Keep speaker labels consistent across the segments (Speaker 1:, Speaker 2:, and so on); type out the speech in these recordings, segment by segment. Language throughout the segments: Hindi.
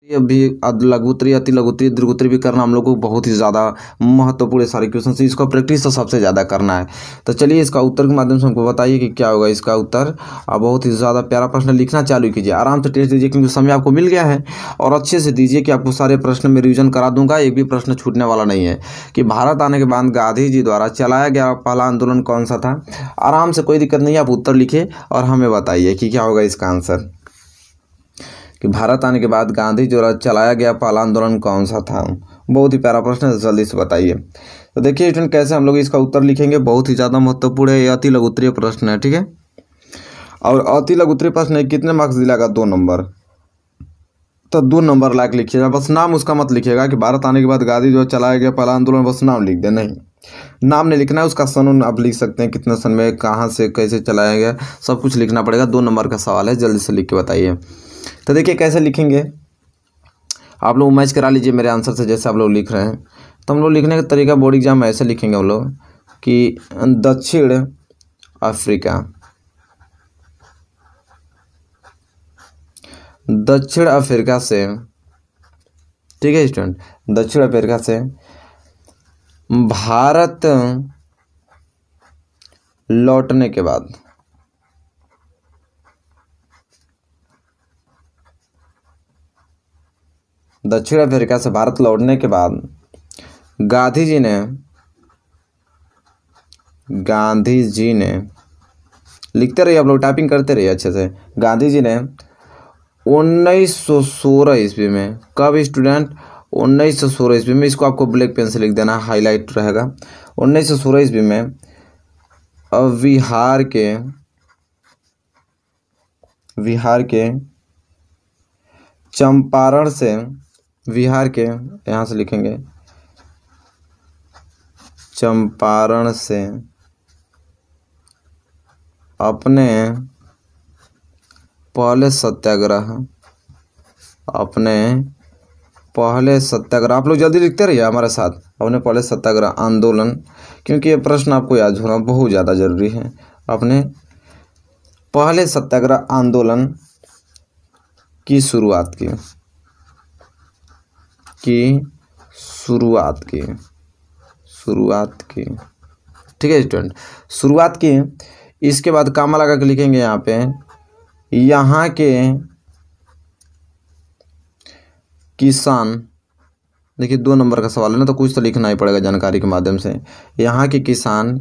Speaker 1: ये भी लघुत्तरी, अति लघुत्तरी, दीर्घोत्तरी भी करना हम लोग को बहुत ही ज़्यादा महत्वपूर्ण सारे क्वेश्चन से, इसको प्रैक्टिस तो सबसे ज़्यादा करना है। तो चलिए इसका उत्तर के माध्यम से हमको बताइए कि क्या होगा इसका उत्तर। अब बहुत ही ज़्यादा प्यारा प्रश्न लिखना चालू कीजिए, आराम से टेस्ट दीजिए क्योंकि समय आपको मिल गया है, और अच्छे से दीजिए कि आपको सारे प्रश्न में रिवीजन करा दूंगा, एक भी प्रश्न छूटने वाला नहीं है। कि भारत आने के बाद गांधी जी द्वारा चलाया गया पहला आंदोलन कौन सा था। आराम से, कोई दिक्कत नहीं है, आप उत्तर लिखिए और हमें बताइए कि क्या होगा इसका आंसर। कि भारत आने के बाद गांधी द्वारा चलाया गया पहला आंदोलन कौन सा था। बहुत ही प्यारा प्रश्न है, जल्दी से बताइए। तो देखिए स्टूडेंट कैसे हम लोग इसका उत्तर लिखेंगे, बहुत ही ज़्यादा महत्वपूर्ण है, ये अति लघुत्तरीय प्रश्न है, ठीक है। और अति लघुत्तरीय प्रश्न है, कितने मार्क्स दिलाएगा, 2 नंबर। तो 2 नंबर लाके लिखिएगा, बस नाम उसका मत लिखिएगा कि भारत आने के बाद गांधी द्वारा चलाया गया पहला आंदोलन, बस नाम लिख दे, नहीं, नाम नहीं लिखना है, उसका सन आप लिख सकते हैं, कितने सन में, कहाँ से, कैसे चलाया गया, सब कुछ लिखना पड़ेगा। 2 नंबर का सवाल है, जल्दी से लिख के बताइए। तो देखिए कैसे लिखेंगे, आप लोग मैच करा लीजिए मेरे आंसर से, जैसे आप लोग लिख रहे हैं। तो हम लोग लिखने का तरीका बोर्ड एग्जाम में ऐसे लिखेंगे हम लोग कि दक्षिण अफ्रीका, दक्षिण अफ्रीका से, ठीक है स्टूडेंट, दक्षिण अफ्रीका से भारत लौटने के बाद, दक्षिण अफ्रीका से भारत लौटने के बाद गांधी जी ने लिखते रहिए आप लोग, टाइपिंग करते रहिए अच्छे से। गांधी जी ने 1916 ईस्वी में, कब स्टूडेंट, 1916 ईस्वी में, इसको आपको ब्लैक पेन से लिख देना, हाईलाइट रहेगा। 1916 ईस्वी में बिहार के चंपारण से, बिहार के, यहाँ से लिखेंगे, चंपारण से अपने पहले सत्याग्रह, आप लोग जल्दी लिखते रहिए हमारे साथ, अपने पहले सत्याग्रह आंदोलन, क्योंकि ये प्रश्न आपको याद होना बहुत ज़्यादा जरूरी है। अपने पहले सत्याग्रह आंदोलन की शुरुआत की, ठीक है स्टूडेंट, शुरुआत की। इसके बाद कामा लगा के लिखेंगे यहाँ पे, यहाँ के किसान, देखिए 2 नंबर का सवाल है ना, तो कुछ तो लिखना ही पड़ेगा जानकारी के माध्यम से। यहाँ के किसान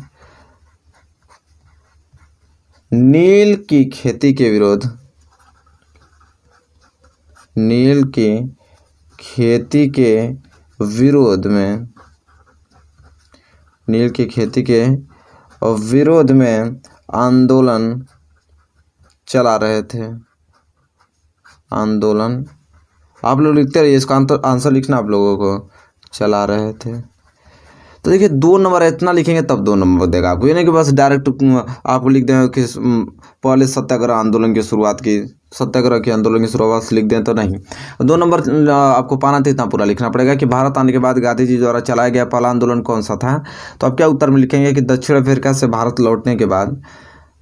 Speaker 1: नील की खेती के विरोध, नील की खेती के विरोध में, नील की खेती के विरोध में आंदोलन चला रहे थे। आंदोलन आप लोग लिखते रहिए, इसका आंसर लिखना आप लोगों को, चला रहे थे। तो देखिए 2 नंबर इतना लिखेंगे तब 2 नंबर देगा आपको, ये नहीं कि बस डायरेक्ट आप लिख दें कि पहले सत्याग्रह आंदोलन की शुरुआत की, सत्याग्रह के आंदोलन की शुरुआत से लिख दें तो नहीं। 2 नंबर आपको पाना था, इतना पूरा लिखना पड़ेगा कि भारत आने के बाद गांधी जी द्वारा चलाया गया पहला आंदोलन कौन सा था। तो आप क्या उत्तर में लिखेंगे कि दक्षिण अफ्रीका से भारत लौटने के बाद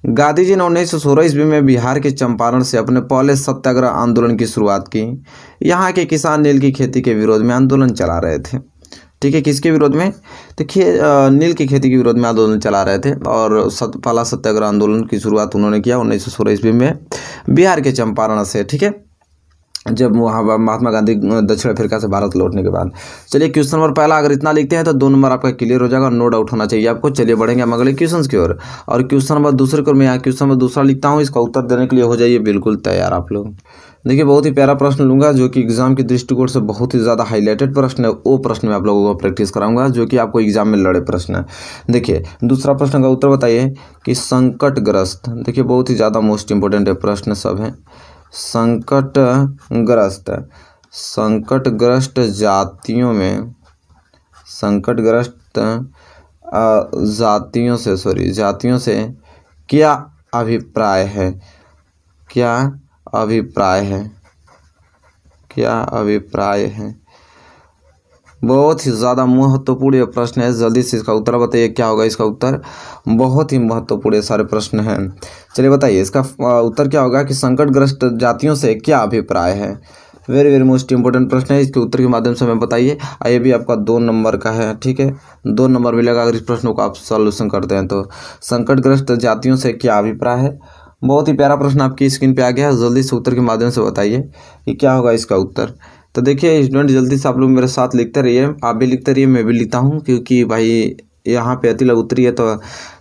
Speaker 1: गांधी जी ने 1916 ईस्वी में बिहार के चंपारण से अपने पहले सत्याग्रह आंदोलन की शुरुआत की। यहाँ के किसान नील की खेती के विरोध में आंदोलन चला रहे थे, ठीक है। किसके विरोध में, देखिए नील की खेती के विरोध में आंदोलन चला रहे थे, और पहला सत्याग्रह आंदोलन की शुरुआत उन्होंने किया 1916 ईस्वी में बिहार के चंपारण से, ठीक है, जब वहाँ महात्मा गांधी दक्षिण अफ्रीका से भारत लौटने के बाद। चलिए क्वेश्चन नंबर पहला अगर इतना लिखते हैं तो 2 नंबर आपका क्लियर हो जाएगा, नो डाउट होना चाहिए आपको। चलिए बढ़ेंगे हम अगले क्वेश्चन की ओर, और क्वेश्चन नंबर दूसरे को मैं यहाँ क्वेश्चन नंबर दूसरा लिखता हूँ, इसका उत्तर देने के लिए हो जाइए बिल्कुल तैयार आप लोग। देखिए बहुत ही प्यारा प्रश्न लूंगा जो कि एग्जाम के दृष्टिकोण से बहुत ही ज़्यादा हाईलाइटेड प्रश्न है, वो प्रश्न में आप लोगों को प्रैक्टिस कराऊंगा जो कि आपको एग्जाम में लड़े प्रश्न है। देखिए दूसरा प्रश्न का उत्तर बताइए कि संकटग्रस्त, देखिए बहुत ही ज़्यादा मोस्ट इंपोर्टेंट प्रश्न सब है। संकटग्रस्त जातियों में, जातियों से क्या अभिप्राय है, क्या अभिप्राय है। बहुत ही ज़्यादा महत्वपूर्ण ये प्रश्न है, जल्दी से इसका उत्तर बताइए क्या होगा इसका उत्तर। बहुत ही महत्वपूर्ण ये सारे प्रश्न हैं। चलिए बताइए इसका उत्तर क्या होगा कि संकटग्रस्त जातियों से क्या अभिप्राय है। वेरी वेरी मोस्ट इंपॉर्टेंट प्रश्न है, इसके उत्तर के माध्यम से हमें बताइए। ये भी आपका 2 नंबर का है, ठीक है, 2 नंबर मिलेगा अगर इस प्रश्न को आप सॉल्यूशन करते हैं तो। संकटग्रस्त जातियों से क्या अभिप्राय है? बहुत ही प्यारा प्रश्न आपकी स्क्रीन पे आ गया है, जल्दी से उत्तर के माध्यम से बताइए कि क्या होगा इसका उत्तर। तो देखिए स्टूडेंट, जल्दी से आप लोग मेरे साथ लिखते रहिए, आप भी लिखते रहिए, मैं भी लिखता हूँ, क्योंकि भाई यहाँ पे अति लघु उत्तरीय है तो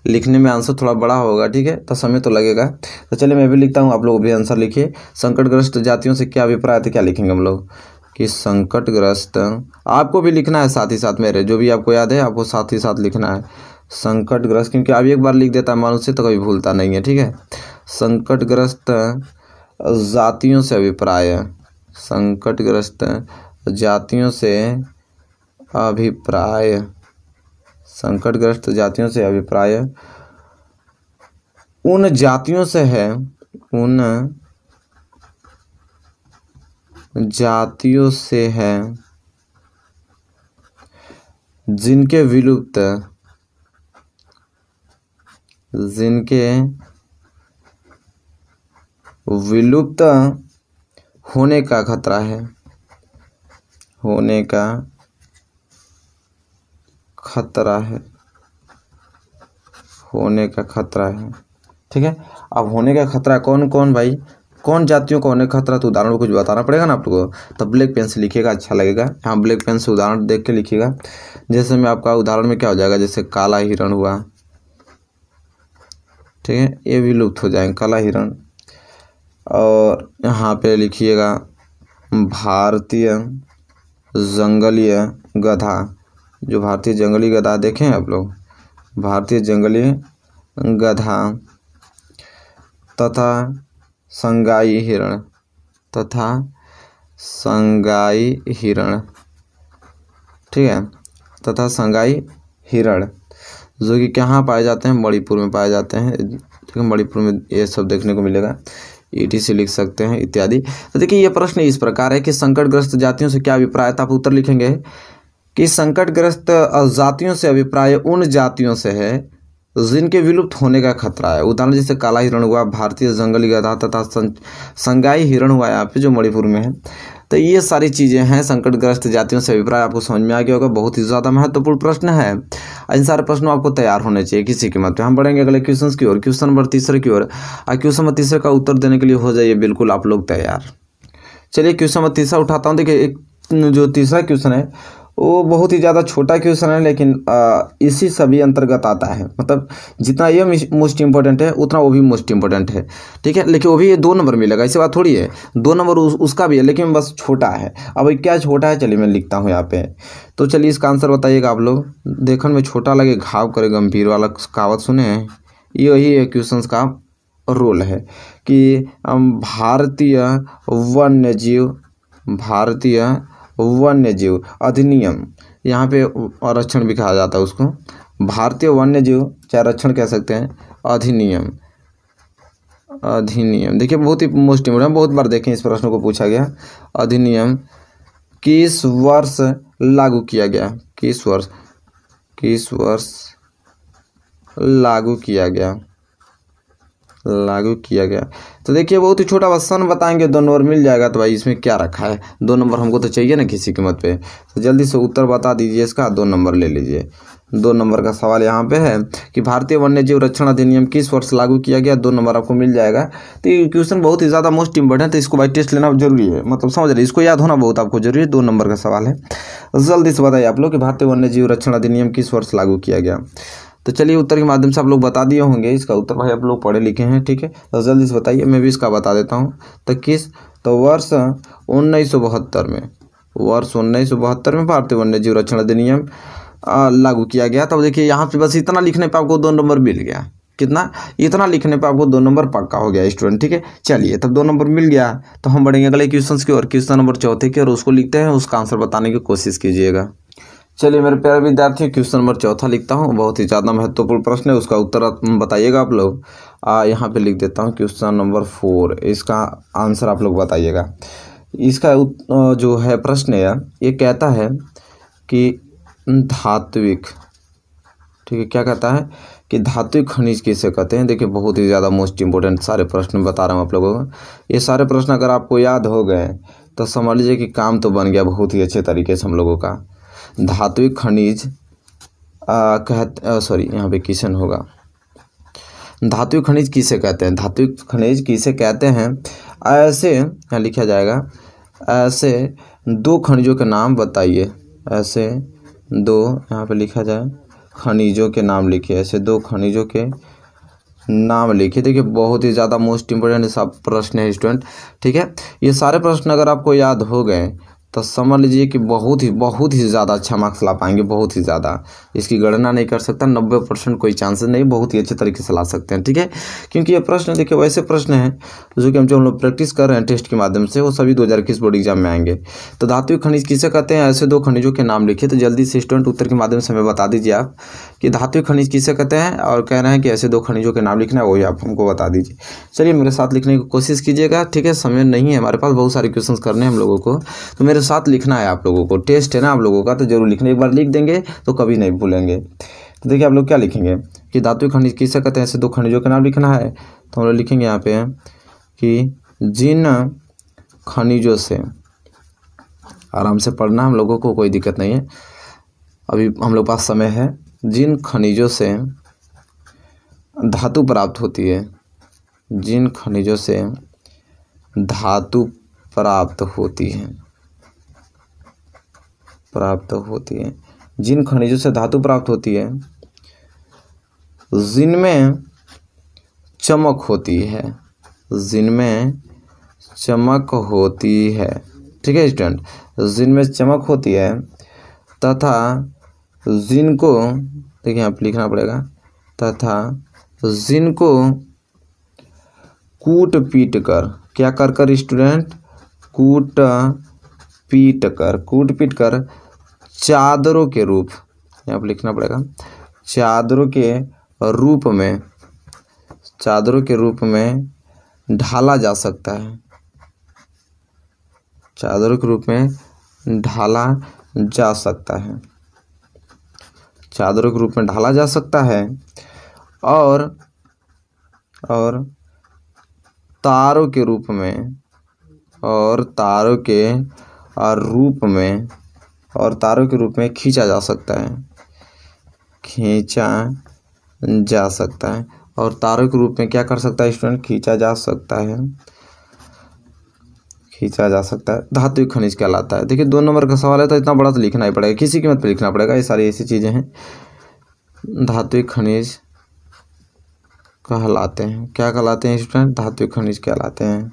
Speaker 1: लिखने में आंसर थोड़ा बड़ा होगा, ठीक है, तो समय तो लगेगा। तो चलिए मैं भी लिखता हूँ, आप लोग भी आंसर लिखिए। संकटग्रस्त जातियों से क्या अभिप्राय है, तो क्या लिखेंगे हम लोग कि संकटग्रस्त, आपको भी लिखना है साथ ही साथ, मेरे जो भी आपको याद है आपको साथ ही साथ लिखना है संकटग्रस्त, क्योंकि अब एक बार लिख देता है मनुष्य तो कभी भूलता नहीं है, ठीक है। संकटग्रस्त जातियों से अभिप्राय, संकटग्रस्त जातियों से अभिप्राय, संकटग्रस्त जातियों से अभिप्राय उन जातियों से है, उन जातियों से है जिनके विलुप्त, जिनके विलुप्त होने का खतरा है, होने का खतरा है, होने का खतरा है, ठीक है। अब होने का खतरा कौन कौन भाई, कौन जातियों का होने का खतरा, तो उदाहरण कुछ बताना पड़ेगा ना आप लोगों को, तो ब्लैक पेन से लिखिएगा, अच्छा लगेगा। यहाँ ब्लैक पेन से उदाहरण देख के लिखिएगा। जैसे में आपका उदाहरण में क्या हो जाएगा, जैसे काला हिरण हुआ, ठीक है, ये भी लुप्त हो जाएंगे, काला हिरण। और यहाँ पे लिखिएगा भारतीय जंगली गधा, जो भारतीय जंगली गधा देखें आप लोग, भारतीय जंगली गधा तथा संगाई हिरण, तथा संगाई हिरण, ठीक है, तथा संगाई हिरण, जो कि कहाँ पाए जाते हैं, मणिपुर में पाए जाते हैं, ठीक है, मणिपुर में ये सब देखने को मिलेगा, ईटी से लिख सकते हैं इत्यादि। तो देखिए ये प्रश्न इस प्रकार है कि संकटग्रस्त जातियों से क्या अभिप्राय, तो आप उत्तर लिखेंगे कि संकटग्रस्त जातियों से अभिप्राय उन जातियों से है जिनके विलुप्त होने का खतरा है। उदाहरण जैसे काला हिरण हुआ, भारतीय जंगली गधा तथा संगाई हिरण हुआ यहाँ पे जो मणिपुर में है। तो ये सारी चीज़ें हैं संकटग्रस्त जातियों से अभिप्राय, आपको समझ में आ गया होगा। बहुत ही ज़्यादा महत्वपूर्ण प्रश्न है, इन सारे प्रश्नों आपको तैयार होने चाहिए किसी कीमत पे। हम बढ़ेंगे अगले क्वेश्चन की ओर, क्वेश्चन नंबर 3 की ओर। क्वेश्चन नंबर 3 का उत्तर देने के लिए हो जाइए बिल्कुल आप लोग तैयार। चलिए क्वेश्चन नंबर 3 उठाता हूँ। देखिए एक जो तीसरा क्वेश्चन है वो बहुत ही ज़्यादा छोटा क्वेश्चन है, लेकिन इसी सभी अंतर्गत आता है, मतलब जितना ये मोस्ट इंपॉर्टेंट है उतना वो भी मोस्ट इंपॉर्टेंट है, ठीक है। लेकिन वो भी ये 2 नंबर मिलेगा, ऐसी बात थोड़ी है, 2 नंबर उसका भी है, लेकिन बस छोटा है। अब क्या छोटा है, चलिए मैं लिखता हूँ यहाँ पे। तो चलिए इसका आंसर बताइएगा आप लोग। देखने में छोटा लगे घाव करे गंभीर वाला कहावत सुने हैं, यही क्वेश्चन का रोल है कि भारतीय वन्यजीव अधिनियम, यहाँ पे आरक्षण भी कहा जाता है उसको, भारतीय वन्यजीव संरक्षण कह सकते हैं, अधिनियम। देखिए बहुत ही मोस्ट इम्पोर्टेंट, बहुत बार देखें इस प्रश्न को पूछा गया। अधिनियम किस वर्ष लागू किया गया, किस वर्ष लागू किया गया। तो देखिए बहुत ही छोटा, बस सन बताएंगे 2 नंबर मिल जाएगा। तो भाई इसमें क्या रखा है, 2 नंबर हमको तो चाहिए ना किसी कीमत पे। तो जल्दी से उत्तर बता दीजिए इसका, 2 नंबर ले लीजिए। 2 नंबर का सवाल यहाँ पे है कि भारतीय वन्यजीव रक्षण अधिनियम किस वर्ष लागू किया गया, 2 नंबर आपको मिल जाएगा। तो ये क्वेश्चन बहुत ही ज़्यादा मोस्ट इंपॉर्टेंट है, तो इसको भाई टेस्ट लेना जरूरी है, मतलब समझ रहे, इसको याद होना बहुत आपको जरूरी है। 2 नंबर का सवाल है, जल्दी से बताइए आप लोग कि भारतीय वन्यजीव रक्षण अधिनियम किस वर्ष लागू किया गया। तो चलिए उत्तर के माध्यम से आप लोग बता दिए होंगे, इसका उत्तर भाई आप लोग पढ़े लिखे हैं, ठीक है। तो जल्दी से बताइए, मैं भी इसका बता देता हूँ। तो वर्ष 1972 में, वर्ष 1972 में भारतीय वन्यजीव रक्षण अधिनियम लागू किया गया। तब देखिए यहाँ पे बस इतना लिखने पे आपको 2 नंबर मिल गया। कितना, इतना लिखने पे आपको 2 नंबर पक्का हो गया स्टूडेंट, ठीक है। चलिए तब 2 नंबर मिल गया, तो हम बढ़ेंगे अगले क्वेश्चन की ओर, क्वेश्चन नंबर 4 की, और उसको लिखते हैं, उसका आंसर बताने की कोशिश कीजिएगा। चलिए मेरे प्यारे विद्यार्थी, क्वेश्चन नंबर 4 लिखता हूँ, बहुत ही ज़्यादा महत्वपूर्ण प्रश्न है, उसका उत्तर बताइएगा आप लोग। यहाँ पे लिख देता हूँ क्वेश्चन नंबर 4, इसका आंसर आप लोग बताइएगा। इसका जो है प्रश्न है, ये कहता है कि धात्विक, ठीक है, क्या कहता है कि धात्विक खनिज किसे कहते हैं। देखिए बहुत ही ज़्यादा मोस्ट इंपॉर्टेंट सारे प्रश्न बता रहा हूँ आप लोगों को। ये सारे प्रश्न अगर आपको याद हो गए तो समझ लीजिए कि काम तो बन गया बहुत ही अच्छे तरीके से हम लोगों का। धात्विक खनिज सॉरी यहाँ पे क्वेश्चन होगा, धात्विक खनिज किसे कहते हैं? धात्विक खनिज किसे कहते हैं? ऐसे यहाँ लिखा जाएगा, ऐसे दो खनिजों के नाम बताइए। ऐसे दो यहाँ पे लिखा जाए खनिजों के नाम लिखिए, ऐसे दो खनिजों के नाम लिखिए। देखिए बहुत ही ज़्यादा मोस्ट इंपोर्टेंट सब प्रश्न है स्टूडेंट, ठीक है। ये सारे प्रश्न अगर आपको याद हो गए तो समझ लीजिए कि बहुत ही ज़्यादा अच्छा मार्क्स ला पाएंगे, बहुत ही ज़्यादा। इसकी गणना नहीं कर सकता, 90% कोई चांसेस नहीं, बहुत ही अच्छे तरीके से ला सकते हैं, ठीक है। क्योंकि ये प्रश्न देखिए वैसे प्रश्न हैं जो कि हम लोग प्रैक्टिस कर रहे हैं टेस्ट के माध्यम से, वो सभी 2021 बोर्ड एग्जाम में आएंगे। तो धात्विक खनिज किसे कहते हैं? ऐसे दो खनिजों के नाम लिखिए। तो जल्दी से स्टूडेंट उत्तर के माध्यम से हमें बता दीजिए आप कि धात्विक खनिज किसे कहते हैं, और कह रहे हैं कि ऐसे दो खनिजों के नाम लिखना है, वही आप हमको बता दीजिए। चलिए मेरे साथ लिखने की कोशिश कीजिएगा, ठीक है। समय नहीं है हमारे पास, बहुत सारे क्वेश्चन करने हैं हम लोगों को, तो मेरे साथ लिखना है आप लोगों को। टेस्ट है ना आप लोगों का, तो जरूर लिखना। एक बार लिख देंगे तो कभी नहीं भूलेंगे। तो देखिए आप लोग क्या लिखेंगे कि धात्विक खनिज किसे कहते हैं, ऐसे दो खनिजों के नाम लिखना है। तो हम लोग लिखेंगे यहाँ पे कि जिन खनिजों से, आराम से पढ़ना हम लोगों को, कोई दिक्कत नहीं है, अभी हम लोग पास समय है। जिन खनिजों से धातु प्राप्त होती है, जिन खनिजों से धातु प्राप्त होती है, जिन खनिजों से धातु प्राप्त होती है, जिनमें चमक होती है, जिनमें चमक होती है, ठीक है स्टूडेंट, जिनमें चमक होती है, तथा जिनको, देखिए यहाँ पे लिखना पड़ेगा, तथा जिनको कूट पीट कर, क्या कर कर स्टूडेंट? कूट पीट कर चादरों के रूप, यहाँ पे लिखना पड़ेगा, चादरों के रूप में ढाला जा सकता है, चादरों के रूप में ढाला जा सकता है, चादरों के रूप में ढाला जा सकता है। और तारों के रूप में, और तारों के रूप में खींचा जा सकता है, खींचा जा सकता है। और तारों के रूप में क्या कर सकता है स्टूडेंट? खींचा जा सकता है, खींचा जा सकता है। धात्विक खनिज कहलाता है। देखिए 2 नंबर का सवाल है तो इतना बड़ा तो लिखना ही पड़ेगा, किसी कीमत पे लिखना पड़ेगा। ये सारी ऐसी चीज़ें हैं, धात्विक खनिज कहलाते हैं। क्या कहलाते हैं स्टूडेंट? धात्विक खनिज कहलाते हैं,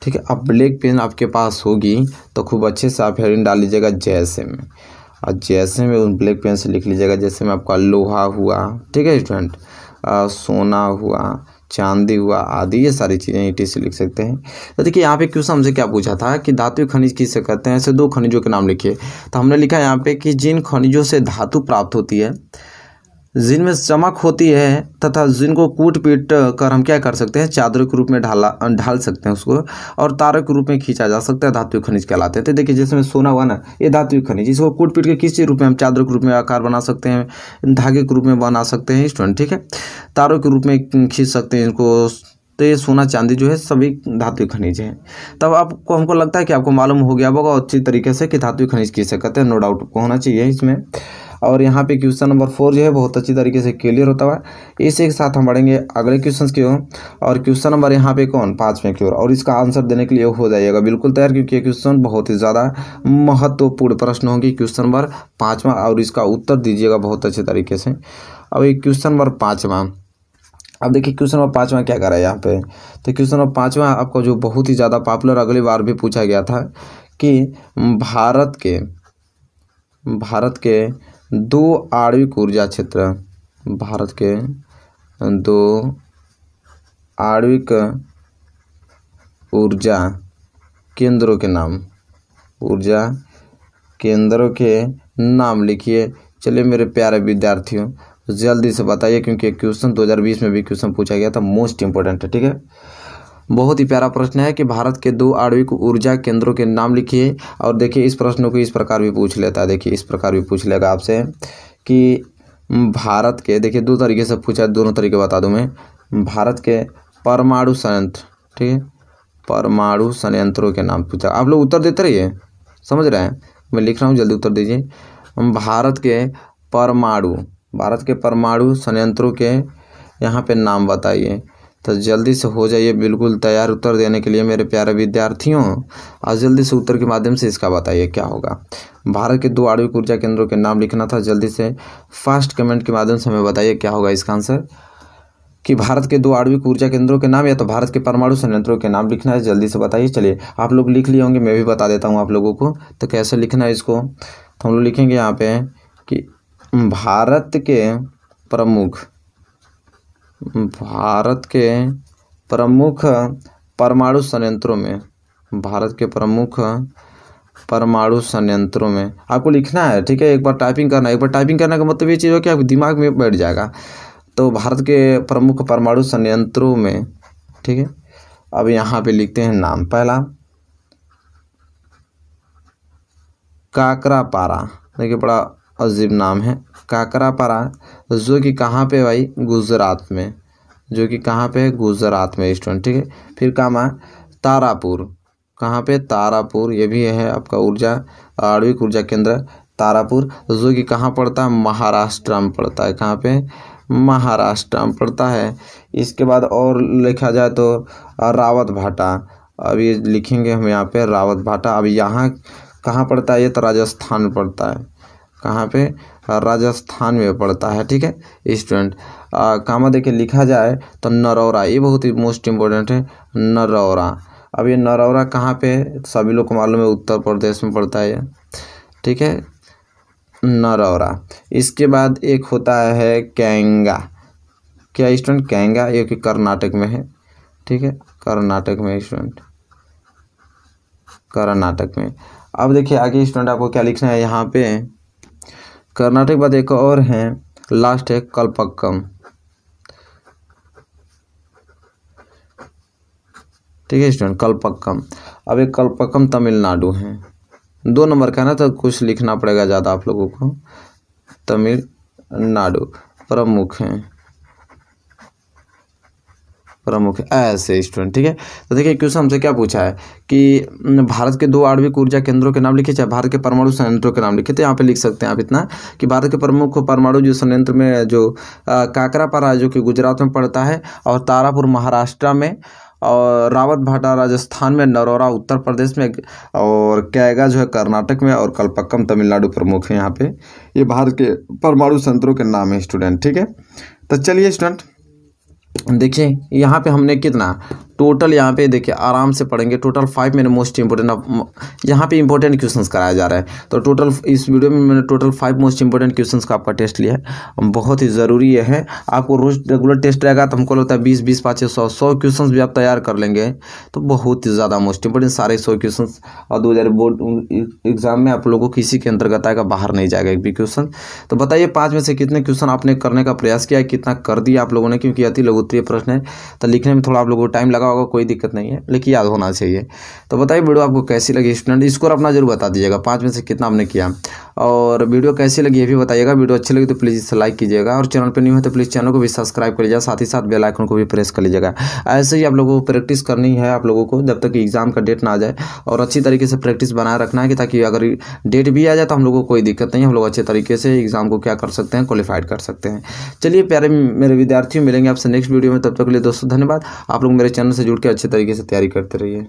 Speaker 1: ठीक है। अब ब्लैक पेन आपके पास होगी तो खूब अच्छे से आप हेडिंग डाल लीजिएगा जैसे में, और जैसे में उन ब्लैक पेन से लिख लीजिएगा। जैसे में आपका लोहा हुआ, ठीक है स्टूडेंट, सोना हुआ, चांदी हुआ आदि, ये सारी चीज़ें ईटी से लिख सकते हैं। तो देखिए यहाँ पे क्वेश्चन हमसे क्या पूछा था कि धात्विक खनिज किसे कहते हैं, ऐसे दो खनिजों के नाम लिखिए। तो हमने लिखा यहाँ पे कि जिन खनिजों से धातु प्राप्त होती है, जिनमें चमक होती है, तथा जिनको कूट पीट कर हम क्या कर सकते हैं? चादरों के रूप में ढाल सकते हैं उसको, और तारों के रूप में खींचा जा सकता है, धात्विक खनिज कहलाते हैं। तो देखिए जिसमें सोना हुआ ना, ये धात्विक खनिज, इसको कूट पीट के किसी रूप में हम चादरों के रूप में आकार बना सकते हैं, धागे के रूप में बना सकते हैं स्टूडेंट, ठीक है। तारों के रूप में खींच सकते हैं इनको। तो ये सोना चांदी जो है सभी धात्विक खनिज हैं। तब आपको, हमको लगता है कि आपको मालूम हो गया होगा अच्छी तरीके से कि धात्विक खनिज किसे कहते हैं, नो डाउट आपको होना चाहिए इसमें। और यहाँ पे क्वेश्चन नंबर 4 जो है बहुत अच्छी तरीके से क्लियर होता है। इसी के साथ हम बढ़ेंगे अगले क्वेश्चन की ओर, और क्वेश्चन नंबर यहाँ पे कौन? 5वें की ओर, और इसका आंसर देने के लिए हो जाइएगा बिल्कुल तैयार, क्योंकि ये क्वेश्चन बहुत ही ज़्यादा महत्वपूर्ण प्रश्न होंगे। क्वेश्चन नंबर 5वां, और इसका उत्तर दीजिएगा बहुत अच्छे तरीके से। अब ये क्वेश्चन नंबर 5वां, अब देखिए क्वेश्चन नंबर 5वां क्या करा है यहाँ पे। तो क्वेश्चन नंबर 5वां आपको जो बहुत ही ज़्यादा पॉपुलर अगली बार भी पूछा गया था कि भारत के 2 आणविक ऊर्जा क्षेत्र, भारत के 2 आणविक ऊर्जा केंद्रों के नाम, ऊर्जा केंद्रों के नाम लिखिए। चलिए मेरे प्यारे विद्यार्थियों जल्दी से बताइए, क्योंकि क्वेश्चन 2020 में भी क्वेश्चन पूछा गया था, मोस्ट इंपोर्टेंट है, ठीक है। बहुत ही प्यारा प्रश्न है कि भारत के 2 आणविक ऊर्जा केंद्रों के नाम लिखिए। और देखिए इस प्रश्न को इस प्रकार भी पूछ लेता है, देखिए इस प्रकार भी पूछ लेगा आपसे कि भारत के, देखिए 2 तरीके से पूछा, दोनों तरीके बता दूं मैं। भारत के परमाणु संयंत्र, ठीक है, परमाणु संयंत्रों के नाम पूछा। आप लोग उत्तर देते रहिए, समझ रहे हैं, मैं लिख रहा हूँ, जल्दी उत्तर दीजिए। भारत के परमाणु संयंत्रों के यहाँ पे नाम बताइए। तो जल्दी से हो जाइए बिल्कुल तैयार उत्तर देने के लिए मेरे प्यारे विद्यार्थियों। आज जल्दी से उत्तर के माध्यम से इसका बताइए क्या होगा। भारत के 2 आणविक ऊर्जा केंद्रों के नाम लिखना था। जल्दी से फास्ट कमेंट के माध्यम से हमें बताइए क्या होगा इसका आंसर, कि भारत के 2 आणविक ऊर्जा केंद्रों के नाम या तो भारत के परमाणु संयंत्रों के नाम लिखना है। जल्दी से बताइए। चलिए आप लोग लिख लिए होंगे, मैं भी बता देता हूँ आप लोगों को। तो कैसे लिखना है इसको, तो हम लोग लिखेंगे यहाँ पे कि भारत के प्रमुख परमाणु संयंत्रों में, भारत के प्रमुख परमाणु संयंत्रों में आपको लिखना है। ठीक है, एक बार टाइपिंग करना है। एक बार टाइपिंग करने का मतलब ये चीज़ हो कि आपके दिमाग में बैठ जाएगा। तो भारत के प्रमुख परमाणु संयंत्रों में, ठीक है। अब यहाँ पे लिखते हैं नाम। पहला काकरापारा, देखिए बड़ा अजीब नाम है, काकरापारा, जो कि कहाँ पे भाई, गुजरात में, जो कि कहाँ पे है, गुजरात में स्टूडेंट। ठीक है, फिर कामा तारापुर, कहाँ पे, तारापुर, ये भी है आपका आणविक ऊर्जा केंद्र तारापुर, जो कि कहाँ पड़ता है, महाराष्ट्र में पड़ता है। कहाँ पे, महाराष्ट्र में पड़ता है। इसके बाद और लिखा जाए तो रावत भाटा, अब ये लिखेंगे हम यहाँ पे रावत भाटा। अब यहाँ कहाँ पड़ता है, ये तो राजस्थान में पड़ता है। कहाँ पे, राजस्थान में पड़ता है। ठीक है स्टूडेंट। कामा देखिए लिखा जाए तो नरौरा, ये बहुत ही मोस्ट इम्पोर्टेंट है, नरौरा। अब ये नरौरा कहाँ पे, सभी लोग को मालूम है, उत्तर प्रदेश में पड़ता है ये। ठीक है, नरौरा। इसके बाद एक होता है कैंगा, क्या स्टूडेंट, कैंगा, ये कि कर्नाटक में है। ठीक है, कर्नाटक में स्टूडेंट, कर्नाटक में। अब देखिए आगे स्टूडेंट आपको क्या लिखना है यहाँ पे, कर्नाटक बाद एक और है, लास्ट है कलपक्कम। ठीक है स्टूडेंट, कलपक्कम। अब एक कलपक्कम तमिलनाडु है, 2 नंबर का ना, तो कुछ लिखना पड़ेगा ज़्यादा आप लोगों को। तमिलनाडु प्रमुख ऐसे स्टूडेंट। ठीक है, तो देखिए क्वेश्चन हमसे क्या पूछा है कि भारत के 2 आणविक ऊर्जा केंद्रों के नाम लिखे, चाहे भारत के परमाणु संयंत्रों के नाम लिखे। तो यहाँ पे लिख सकते हैं आप इतना कि भारत के प्रमुख परमाणु जो संयंत्र में जो काकरापारा जो कि गुजरात में पड़ता है, और तारापुर महाराष्ट्र में, और रावत भाटा राजस्थान में, नरौरा उत्तर प्रदेश में, और कैगा जो है कर्नाटक में, और कलपक्कम तमिलनाडु प्रमुख है। यहाँ पे ये भारत के परमाणु संयंत्रों के नाम है स्टूडेंट। ठीक है, तो चलिए स्टूडेंट देखिए यहाँ पे हमने कितना टोटल, यहाँ पे देखिए आराम से पढ़ेंगे। टोटल 5 मैंने मोस्ट इंपोर्टेंट, यहाँ पे इंपॉर्टेंट क्वेश्चंस कराया जा रहा है। तो टोटल इस वीडियो में मैंने टोटल 5 मोस्ट इंपोर्टेंट क्वेश्चंस का आपका टेस्ट लिया है। बहुत ही ज़रूरी है, आपको रोज रेगुलर टेस्ट रहेगा तो हमको लगता है 20 5 100 क्वेश्चंस भी आप तैयार कर लेंगे तो बहुत ही ज़्यादा मोस्ट इंपोर्टेंट सारे 100 क्वेश्चंस। और 2000 बोर्ड एग्जाम में आप लोगों को किसी के अंतर्गत आएगा, बाहर नहीं जाएगा एक भी क्वेश्चन। तो बताइए 5 में से कितने क्वेश्चन आपने करने का प्रयास किया है, कितना कर दिया आप लोगों ने, क्योंकि अति लघु उत्तरीय प्रश्न है तो लिखने में थोड़ा आप लोगों को टाइम लगा होगा, कोई दिक्कत नहीं है, लेकिन याद होना चाहिए। तो बताइए वीडियो आपको कैसी लगी स्टूडेंट, स्कोर अपना जरूर बता दीजिएगा 5 में से कितना आपने किया, और वीडियो कैसी लगी ये भी बताइएगा। वीडियो अच्छी लगी तो प्लीज़ इसे लाइक कीजिएगा, और चैनल पर नहीं हो तो प्लीज़ चैनल को भी सब्सक्राइब कर लीजिएगा, साथ ही साथ बेल आइकन को भी प्रेस कर लीजिएगा। ऐसे ही आप लोगों को प्रैक्टिस करनी है आप लोगों को जब तक एग्जाम का डेट ना आ जाए, और अच्छी तरीके से प्रैक्टिस बनाए रखना है कि ताकि अगर डेट भी आ जाए तो हम लोगों को कोई दिक्कत नहीं है, हम लोग अच्छे तरीके से एग्जाम को क्या कर सकते हैं, क्वालिफाइड कर सकते हैं। चलिए प्यारे मेरे विद्यार्थियों, मिलेंगे आपसे नेक्स्ट वीडियो में, तब तक के लिए दोस्तों धन्यवाद। आप लोग मेरे चैनल से जुड़ के अच्छे तरीके से तैयारी करते रहिए।